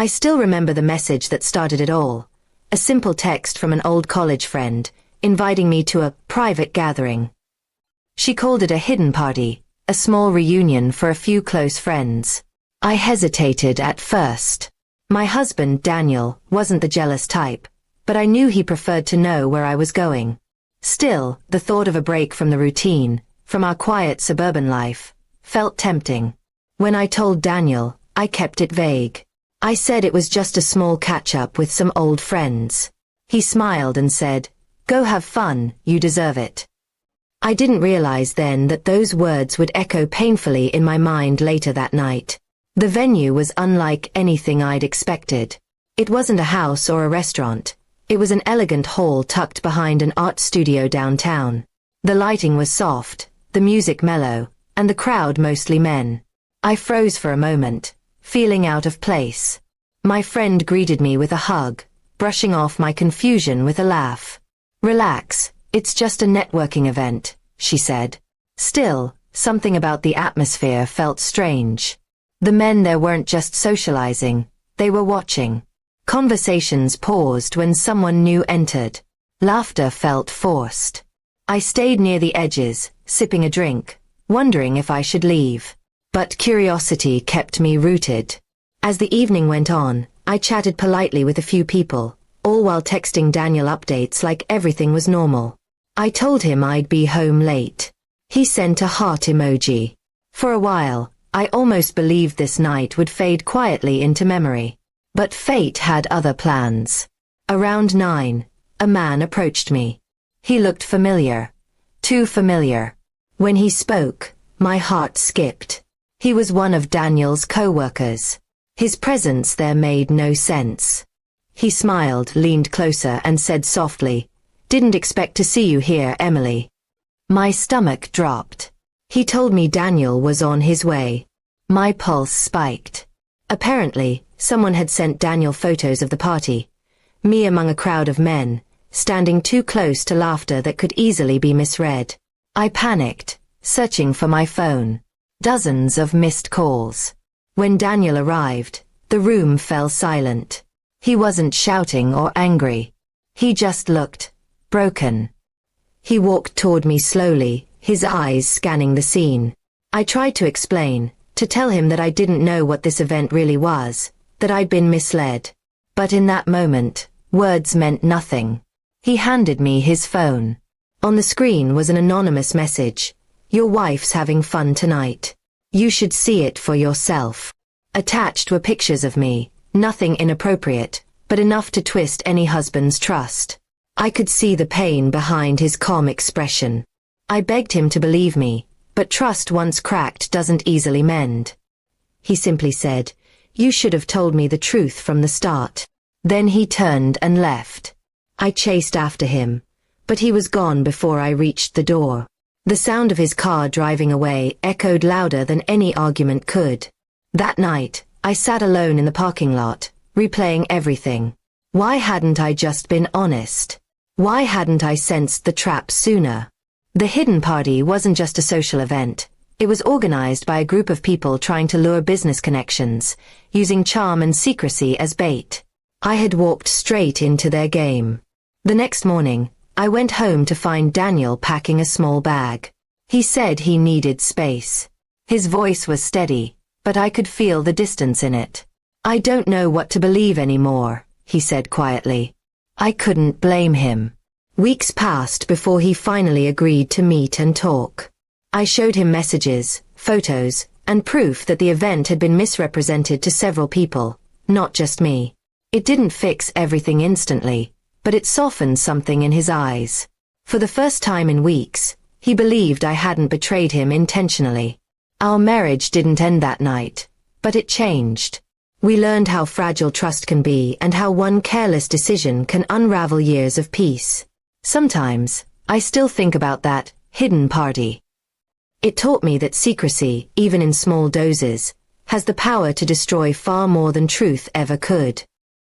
I still remember the message that started it all. A simple text from an old college friend, inviting me to a private gathering. She called it a hidden party, a small reunion for a few close friends. I hesitated at first. My husband, Daniel, wasn't the jealous type, but I knew he preferred to know where I was going. Still, the thought of a break from the routine, from our quiet suburban life, felt tempting. When I told Daniel, I kept it vague. I said it was just a small catch-up with some old friends. He smiled and said, "Go have fun, you deserve it." I didn't realize then that those words would echo painfully in my mind later that night. The venue was unlike anything I'd expected. It wasn't a house or a restaurant. It was an elegant hall tucked behind an art studio downtown. The lighting was soft, the music mellow, and the crowd mostly men. I froze for a moment, feeling out of place. My friend greeted me with a hug, brushing off my confusion with a laugh. "Relax, it's just a networking event," she said. Still, something about the atmosphere felt strange. The men there weren't just socializing, they were watching. Conversations paused when someone new entered. Laughter felt forced. I stayed near the edges, sipping a drink, wondering if I should leave. But curiosity kept me rooted. As the evening went on, I chatted politely with a few people, all while texting Daniel updates like everything was normal. I told him I'd be home late. He sent a heart emoji. For a while, I almost believed this night would fade quietly into memory. But fate had other plans. Around 9, a man approached me. He looked familiar. Too familiar. When he spoke, my heart skipped. He was one of Daniel's co-workers. His presence there made no sense. He smiled, leaned closer, and said softly, "Didn't expect to see you here, Emily." My stomach dropped. He told me Daniel was on his way. My pulse spiked. Apparently, someone had sent Daniel photos of the party. Me among a crowd of men, standing too close to laughter that could easily be misread. I panicked, searching for my phone. Dozens of missed calls. When Daniel arrived, the room fell silent. He wasn't shouting or angry. He just looked broken. He walked toward me slowly, his eyes scanning the scene. I tried to explain, to tell him that I didn't know what this event really was, that I'd been misled. But in that moment, words meant nothing. He handed me his phone. On the screen was an anonymous message. "Your wife's having fun tonight. You should see it for yourself." Attached were pictures of me, nothing inappropriate, but enough to twist any husband's trust. I could see the pain behind his calm expression. I begged him to believe me, but trust once cracked doesn't easily mend. He simply said, "You should have told me the truth from the start." Then he turned and left. I chased after him, but he was gone before I reached the door. The sound of his car driving away echoed louder than any argument could. That night, I sat alone in the parking lot, replaying everything. Why hadn't I just been honest? Why hadn't I sensed the trap sooner? The hidden party wasn't just a social event. It was organized by a group of people trying to lure business connections, using charm and secrecy as bait. I had walked straight into their game. The next morning, I went home to find Daniel packing a small bag. He said he needed space. His voice was steady, but I could feel the distance in it. "I don't know what to believe anymore," he said quietly. I couldn't blame him. Weeks passed before he finally agreed to meet and talk. I showed him messages, photos, and proof that the event had been misrepresented to several people, not just me. It didn't fix everything instantly, but it softened something in his eyes. For the first time in weeks, he believed I hadn't betrayed him intentionally. Our marriage didn't end that night, but it changed. We learned how fragile trust can be and how one careless decision can unravel years of peace. Sometimes, I still think about that hidden party. It taught me that secrecy, even in small doses, has the power to destroy far more than truth ever could.